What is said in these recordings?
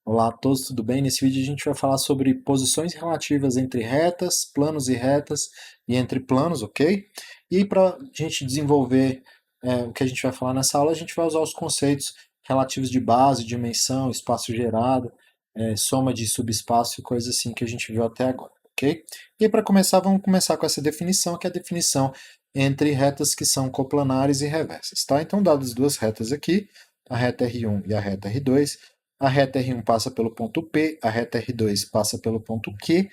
Olá a todos, tudo bem? Nesse vídeo a gente vai falar sobre posições relativas entre retas, planos e retas e entre planos, ok? E para a gente desenvolver o que a gente vai falar nessa aula, a gente vai usar os conceitos relativos de base, dimensão, espaço gerado, soma de subespaço e coisas assim que a gente viu até agora, ok? E para começar, vamos começar com essa definição, que é a definição entre retas que são coplanares e reversas, tá? Então, dadas duas retas aqui, a reta R1 e a reta R2, a reta R1 passa pelo ponto P, a reta R2 passa pelo ponto Q,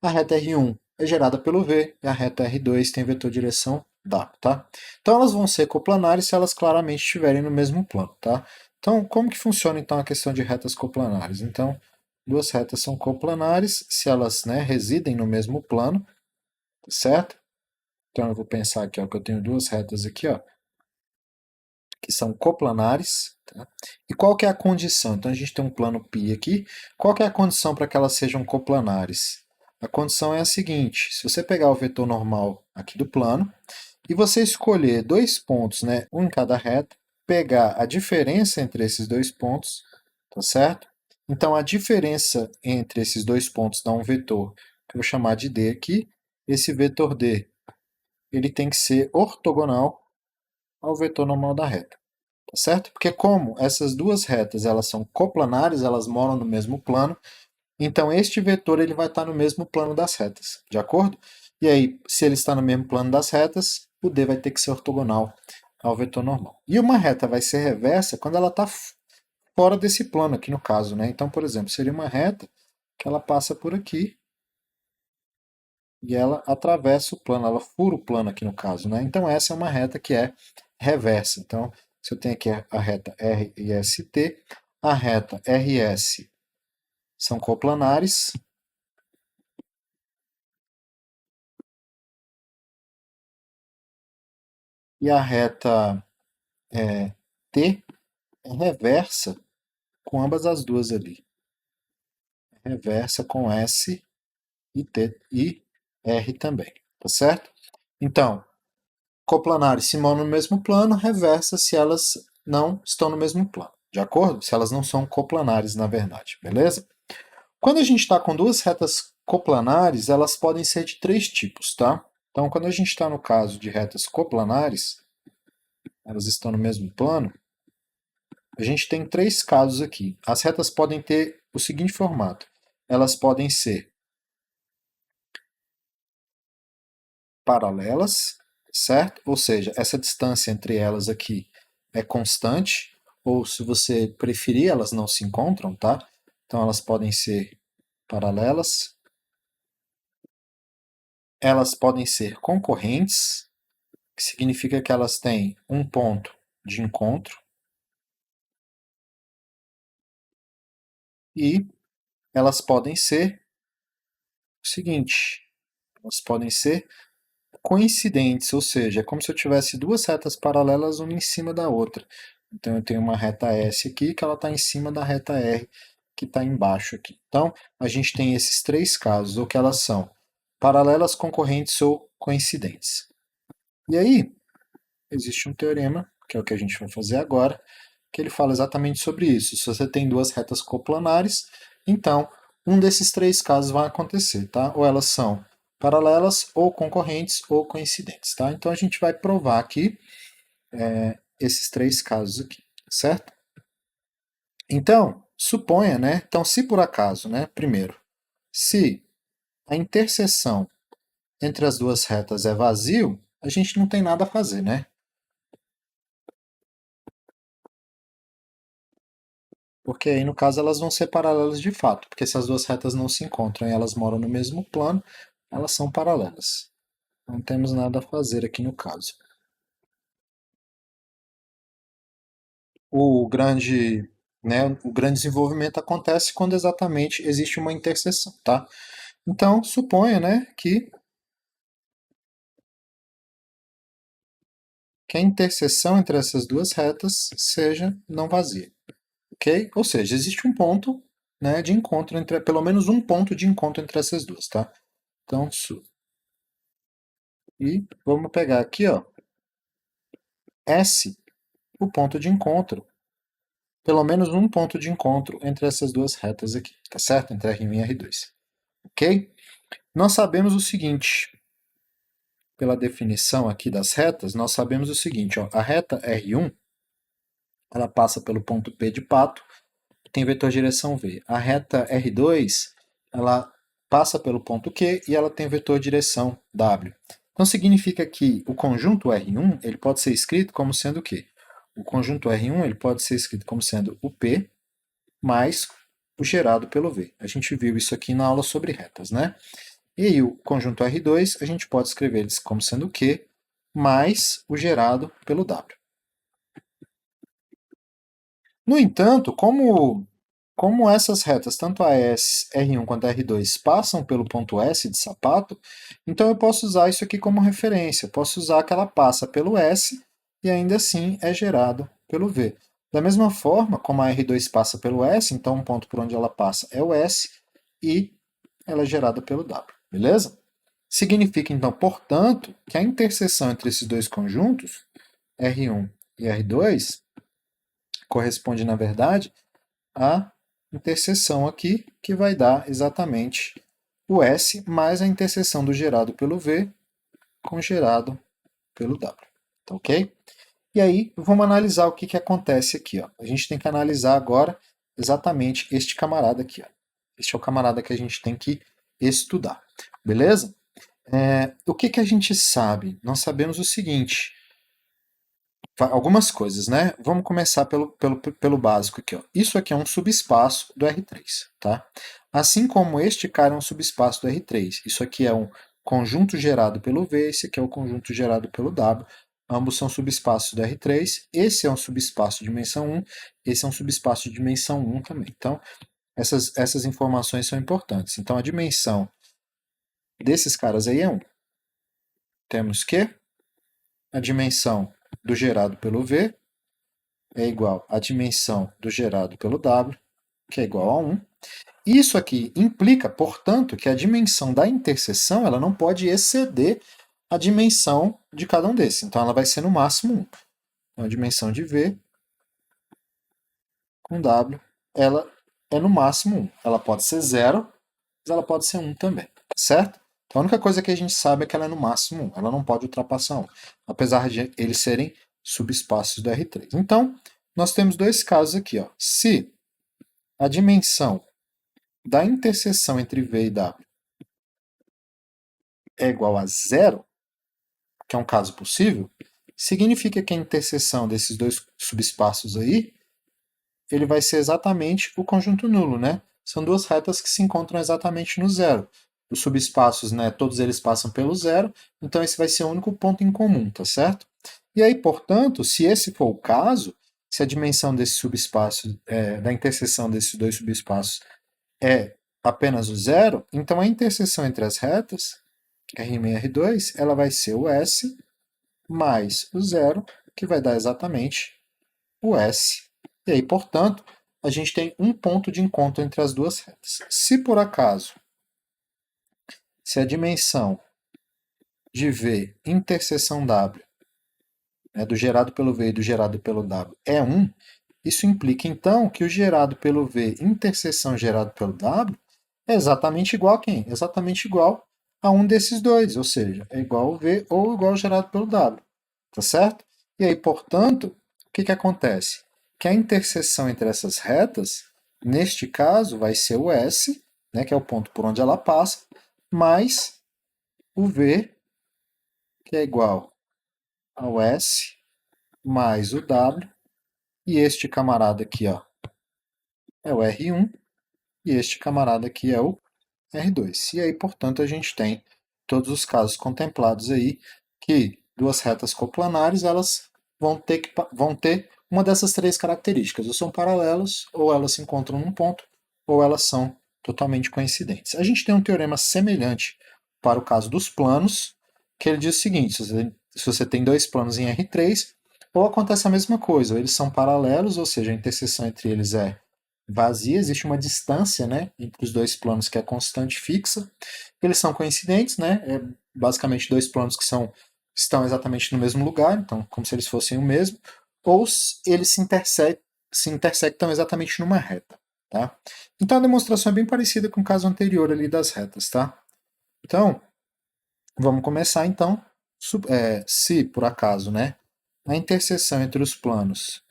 a reta R1 é gerada pelo V e a reta R2 tem vetor direção W, tá? Então elas vão ser coplanares se elas claramente estiverem no mesmo plano, tá? Então, como que funciona então a questão de retas coplanares? Então, duas retas são coplanares se elas, né, residem no mesmo plano, certo? Então eu vou pensar aqui, ó, que eu tenho duas retas aqui, ó, que são coplanares. Tá? E qual que é a condição? Então a gente tem um plano π aqui. Qual que é a condição para que elas sejam coplanares? A condição é a seguinte: se você pegar o vetor normal aqui do plano e você escolher dois pontos, né, um em cada reta, pegar a diferença entre esses dois pontos, tá certo? Então a diferença entre esses dois pontos dá um vetor que eu vou chamar de D aqui. Esse vetor D ele tem que ser ortogonal ao vetor normal da reta. Tá certo? Porque como essas duas retas elas são coplanares, elas moram no mesmo plano, então este vetor ele vai estar no mesmo plano das retas, de acordo? E aí, se ele está no mesmo plano das retas, o D vai ter que ser ortogonal ao vetor normal. E uma reta vai ser reversa quando ela está fora desse plano aqui no caso, né? Então, por exemplo, seria uma reta que ela passa por aqui e ela atravessa o plano, ela fura o plano aqui no caso, né? Então essa é uma reta que é reversa. Então, se eu tenho aqui a reta R e ST, a reta RS são coplanares e a reta T é reversa com ambas as duas ali. Reversa com S e T e R também, tá certo? Então, coplanares se moram no mesmo plano, reversa se elas não estão no mesmo plano, de acordo? Se elas não são coplanares, na verdade, beleza? Quando a gente está com duas retas coplanares, elas podem ser de três tipos, tá? Então, quando a gente está no caso de retas coplanares, elas estão no mesmo plano, a gente tem três casos aqui. As retas podem ter o seguinte formato. Elas podem ser paralelas, certo? Ou seja, essa distância entre elas aqui é constante, ou se você preferir, elas não se encontram, tá? Então elas podem ser paralelas, elas podem ser concorrentes, que significa que elas têm um ponto de encontro, e elas podem ser o seguinte, elas podem ser coincidentes, ou seja, é como se eu tivesse duas retas paralelas uma em cima da outra. Então eu tenho uma reta S aqui que ela está em cima da reta R que está embaixo aqui. Então a gente tem esses três casos, ou que elas são paralelas, concorrentes ou coincidentes. E aí existe um teorema, que é o que a gente vai fazer agora, que ele fala exatamente sobre isso. Se você tem duas retas coplanares, então um desses três casos vai acontecer, tá? Ou elas são paralelas, ou concorrentes, ou coincidentes, tá? Então a gente vai provar aqui esses três casos aqui, certo? Então, suponha, né? Então, se por acaso, né? Primeiro, se a interseção entre as duas retas é vazio, a gente não tem nada a fazer, né? Porque aí, no caso, elas vão ser paralelas de fato, porque se as duas retas não se encontram e elas moram no mesmo plano, elas são paralelas. Não temos nada a fazer aqui no caso. O grande, né, o grande desenvolvimento acontece quando exatamente existe uma interseção, tá? Então, suponha, né, que a interseção entre essas duas retas seja não vazia, ok? Ou seja, existe um ponto, né, de encontro entre, pelo menos um ponto de encontro entre essas duas, tá? Então, e vamos pegar aqui, ó, S, o ponto de encontro pelo menos um ponto de encontro entre essas duas retas aqui, tá certo? Entre R1 e R2, ok? Nós sabemos o seguinte, pela definição aqui das retas, nós sabemos o seguinte, ó, a reta R1, ela passa pelo ponto P de pato, tem vetor direção V. A reta R2, ela passa pelo ponto Q e ela tem vetor direção W. Então significa que o conjunto R1 ele pode ser escrito como sendo o quê? O conjunto R1 ele pode ser escrito como sendo o P mais o gerado pelo V. A gente viu isso aqui na aula sobre retas, né? E aí o conjunto R2 a gente pode escrever eles como sendo o Q mais o gerado pelo W. No entanto, como essas retas, tanto a S, R1 quanto a R2, passam pelo ponto S de sapato, então eu posso usar isso aqui como referência. Posso usar que ela passa pelo S e ainda assim é gerado pelo V. Da mesma forma, como a R2 passa pelo S, então o ponto por onde ela passa é o S e ela é gerada pelo W, beleza? Significa, então, portanto, que a interseção entre esses dois conjuntos, R1 e R2, corresponde, na verdade, à interseção aqui, que vai dar exatamente o S mais a interseção do gerado pelo V com o gerado pelo W. Tá ok? E aí, vamos analisar o que, que acontece aqui. Ó. A gente tem que analisar agora exatamente este camarada aqui. Ó. Este é o camarada que a gente tem que estudar. Beleza? O que, que a gente sabe? Nós sabemos o seguinte, algumas coisas, né? Vamos começar pelo básico aqui. Ó. Isso aqui é um subespaço do R3, tá? Assim como este cara é um subespaço do R3. Isso aqui é um conjunto gerado pelo V, esse aqui é o conjunto gerado pelo W. Ambos são subespaços do R3. Esse é um subespaço de dimensão 1, esse é um subespaço de dimensão 1 também. Então, essas informações são importantes. Então, a dimensão desses caras aí é 1. Temos que a dimensão do gerado pelo V é igual à dimensão do gerado pelo W, que é igual a 1. Isso aqui implica, portanto, que a dimensão da interseção ela não pode exceder a dimensão de cada um desses. Então, ela vai ser no máximo 1. Então, a dimensão de V com W, ela é no máximo 1. Ela pode ser 0, mas ela pode ser 1 também, certo? Então, a única coisa que a gente sabe é que ela é no máximo 1. Ela não pode ultrapassar 1, apesar de eles serem subespaços do R3. Então, nós temos dois casos aqui. Ó. Se a dimensão da interseção entre V e W é igual a 0, que é um caso possível, significa que a interseção desses dois subespaços aí, ele vai ser exatamente o conjunto nulo, né? São duas retas que se encontram exatamente no zero. Os subespaços, né, todos eles passam pelo zero, então esse vai ser o único ponto em comum, tá certo? E aí, portanto, se esse for o caso, se a dimensão desse subespaço, da interseção desses dois subespaços é apenas o zero, então a interseção entre as retas, R1 e R2, ela vai ser o S mais o zero, que vai dar exatamente o S. E aí, portanto, a gente tem um ponto de encontro entre as duas retas. Se por acaso, se a dimensão de V interseção W, do gerado pelo V e do gerado pelo W, é 1, isso implica, então, que o gerado pelo V interseção gerado pelo W é exatamente igual a quem? Exatamente igual a um desses dois, ou seja, é igual ao V ou igual ao gerado pelo W, tá certo? E aí, portanto, o que, que acontece? Que a interseção entre essas retas, neste caso, vai ser o S, né, que é o ponto por onde ela passa, mais o V, que é igual ao S, mais o W, e este camarada aqui, ó, é o R1, e este camarada aqui é o R2. E aí, portanto, a gente tem todos os casos contemplados aí, que duas retas coplanares elas vão ter uma dessas três características, ou são paralelas, ou elas se encontram num ponto, ou elas são totalmente coincidentes. A gente tem um teorema semelhante para o caso dos planos, que ele diz o seguinte, se você tem dois planos em R3, ou acontece a mesma coisa, ou eles são paralelos, ou seja, a interseção entre eles é vazia, existe uma distância, né, entre os dois planos que é constante fixa. Eles são coincidentes, né, basicamente dois planos que estão exatamente no mesmo lugar, então como se eles fossem o mesmo, ou eles se se intersectam exatamente numa reta. Tá? Então a demonstração é bem parecida com o caso anterior ali das retas. Tá? Então, vamos começar então. Se por acaso, né, a interseção entre os planos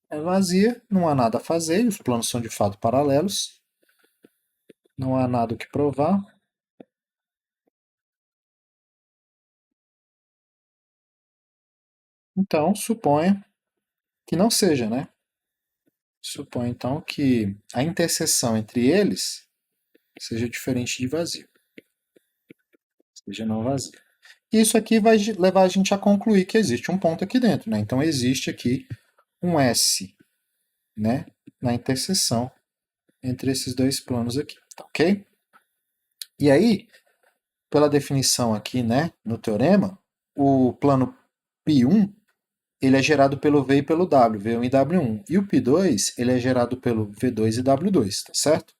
é vazia, não há nada a fazer, os planos são de fato paralelos, não há nada o que provar. Então, suponha que não seja, né? Suponha então que a interseção entre eles seja diferente de vazio, seja não vazio. Isso aqui vai levar a gente a concluir que existe um ponto aqui dentro, né? Então existe aqui um S, né, na interseção entre esses dois planos aqui, tá ok? E aí, pela definição aqui, né, no teorema, o plano π1 ele é gerado pelo V e pelo W, V1 e W1. E o π2 ele é gerado pelo V2 e W2, tá certo?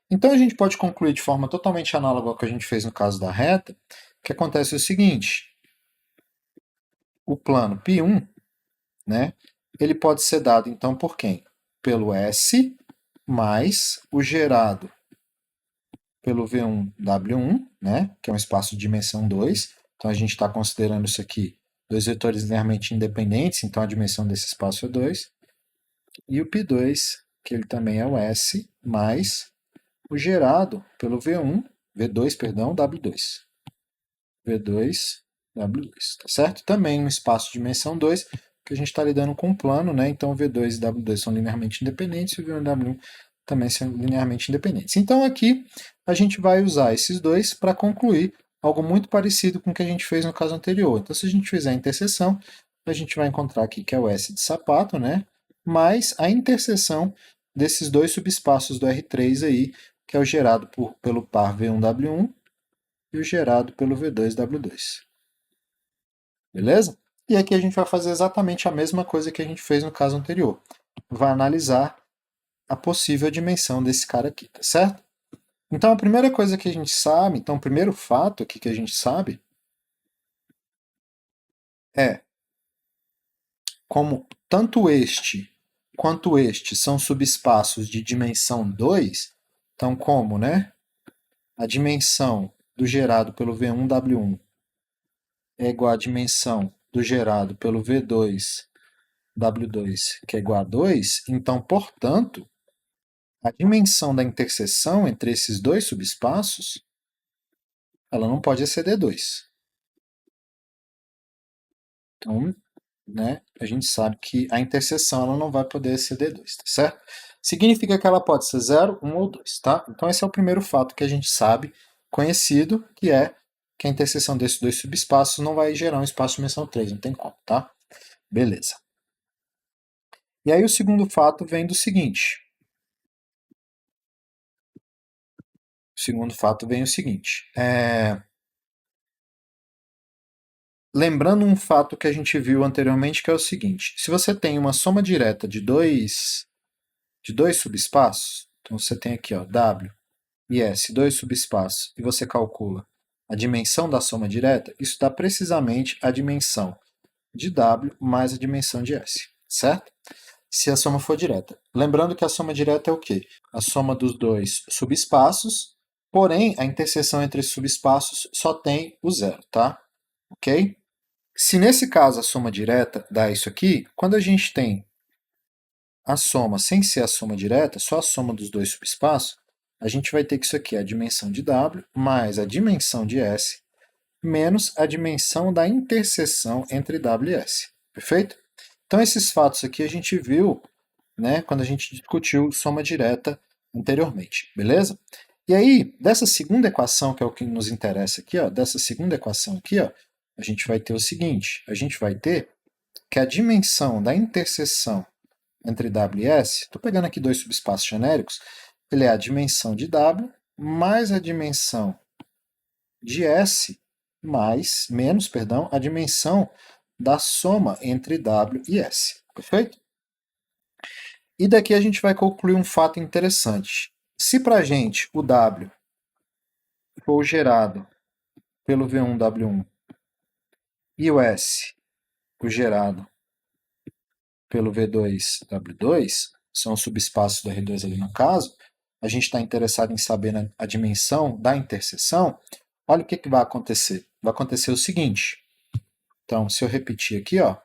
Então a gente pode concluir de forma totalmente análoga ao que a gente fez no caso da reta, que acontece o seguinte: o plano π1, né, ele pode ser dado então por quem? Pelo S mais o gerado pelo V1, W1, né, que é um espaço de dimensão 2. Então a gente está considerando isso aqui dois vetores linearmente independentes, então a dimensão desse espaço é 2. E o π2, que ele também é o S, mais o gerado pelo V1, V2, perdão, W2. V2, W2, tá certo? Também um espaço de dimensão 2, que a gente está lidando com um plano, né? Então V2 e W2 são linearmente independentes e o V1 e W1 também são linearmente independentes. Então aqui a gente vai usar esses dois para concluir algo muito parecido com o que a gente fez no caso anterior. Então se a gente fizer a interseção, a gente vai encontrar aqui que é o S de sapato, né? Mais a interseção desses dois subespaços do R3 aí, que é o gerado pelo par V1W1 e o gerado pelo V2W2. Beleza? E aqui a gente vai fazer exatamente a mesma coisa que a gente fez no caso anterior. Vai analisar a possível dimensão desse cara aqui, tá certo? Então a primeira coisa que a gente sabe, então o primeiro fato aqui que a gente sabe é como tanto este quanto este são subespaços de dimensão 2, então como, né? A dimensão do gerado pelo V1W1 é igual à dimensão do gerado pelo V2W2, que é igual a 2, então, portanto, a dimensão da interseção entre esses dois subespaços, ela não pode exceder 2. Então, né, a gente sabe que a interseção ela não vai poder exceder 2, tá certo? Significa que ela pode ser 0, 1 ou 2, tá? Então esse é o primeiro fato que a gente sabe, conhecido, que é que a interseção desses dois subespaços não vai gerar um espaço de dimensão 3, não tem como, tá? Beleza. E aí o segundo fato vem do seguinte. O segundo fato vem o seguinte. Lembrando um fato que a gente viu anteriormente, que é o seguinte. Se você tem uma soma direta de dois subespaços, então você tem aqui ó, W e S, dois subespaços, e você calcula a dimensão da soma direta, isso dá precisamente a dimensão de W mais a dimensão de S, certo? Se a soma for direta. Lembrando que a soma direta é o quê? A soma dos dois subespaços, porém a interseção entre esses subespaços só tem o zero, tá? Ok? Se nesse caso a soma direta dá isso aqui, quando a gente tem a soma sem ser a soma direta, só a soma dos dois subespaços, a gente vai ter que isso aqui é a dimensão de W mais a dimensão de S menos a dimensão da interseção entre W e S. Perfeito? Então esses fatos aqui a gente viu, né, quando a gente discutiu soma direta anteriormente, beleza? E aí, dessa segunda equação, que é o que nos interessa aqui, ó, dessa segunda equação aqui, ó, a gente vai ter o seguinte, a gente vai ter que a dimensão da interseção entre W e S, estou pegando aqui dois subespaços genéricos, ele é a dimensão de W mais a dimensão de S menos, perdão, a dimensão da soma entre W e S. Perfeito? E daqui a gente vai concluir um fato interessante. Se para a gente o W for gerado pelo V1W1 e o S o gerado pelo V2W2, são os subespaços do R2 ali no caso, a gente está interessado em saber a dimensão da interseção, olha o que vai acontecer. Vai acontecer o seguinte, então, se eu repetir aqui, ó,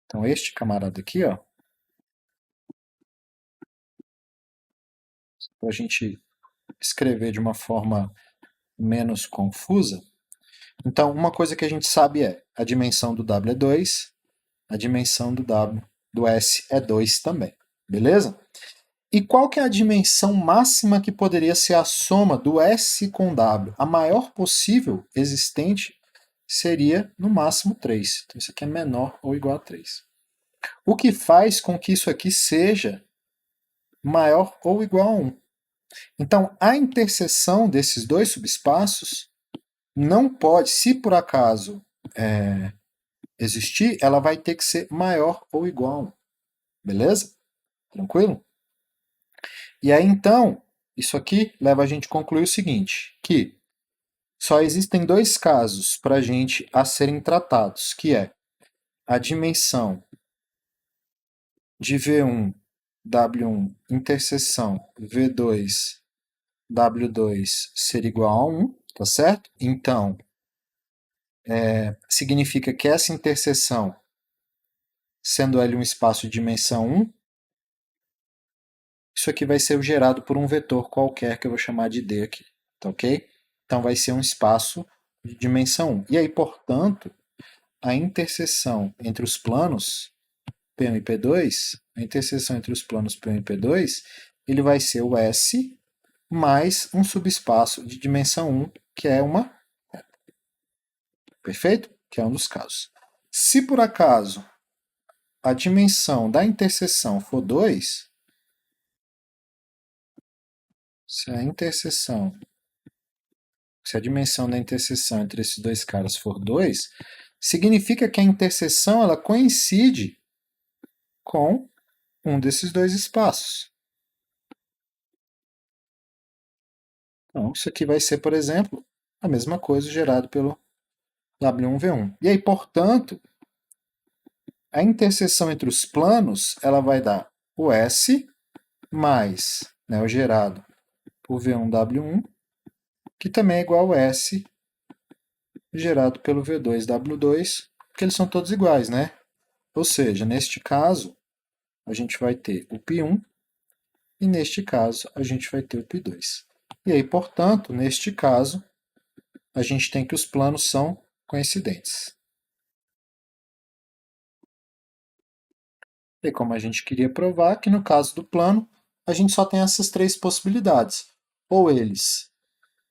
então este camarada aqui, ó, para a gente escrever de uma forma menos confusa, então uma coisa que a gente sabe é a dimensão do W é 2, a dimensão do S é 2 também, beleza? E qual que é a dimensão máxima que poderia ser a soma do S com W? A maior possível existente seria, no máximo, 3. Então, isso aqui é menor ou igual a 3. O que faz com que isso aqui seja maior ou igual a 1. Então, a interseção desses dois subespaços não pode, se por acaso existir, ela vai ter que ser maior ou igual a 1. Beleza? Tranquilo? E aí, então, isso aqui leva a gente a concluir o seguinte, que só existem dois casos para a gente a serem tratados, que é a dimensão de V1, W1, interseção V2, W2 ser igual a 1, tá certo? Então, significa que essa interseção, sendo L um espaço de dimensão 1, isso aqui vai ser gerado por um vetor qualquer que eu vou chamar de D aqui, tá ok? Então vai ser um espaço de dimensão 1. E aí, portanto, a interseção entre os planos P1 e P2, a interseção entre os planos P1 e P2, ele vai ser o S mais um subespaço de dimensão 1, que é uma reta. Perfeito? Que é um dos casos. Se por acaso a dimensão da interseção for 2, se a dimensão da interseção entre esses dois caras for 2, significa que a interseção ela coincide com um desses dois espaços. Então, isso aqui vai ser, por exemplo, a mesma coisa gerado pelo W1V1. E aí, portanto, a interseção entre os planos ela vai dar o S mais o gerado por V1W1, que também é igual ao S gerado pelo V2W2, porque eles são todos iguais, né? Ou seja, neste caso, a gente vai ter o π1 e neste caso a gente vai ter o π2. E aí, portanto, neste caso, a gente tem que os planos são coincidentes. E como a gente queria provar que no caso do plano, a gente só tem essas três possibilidades. Ou eles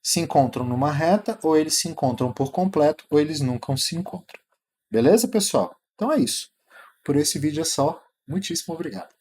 se encontram numa reta, ou eles se encontram por completo, ou eles nunca se encontram. Beleza, pessoal? Então é isso. Por esse vídeo é só. Muitíssimo obrigado.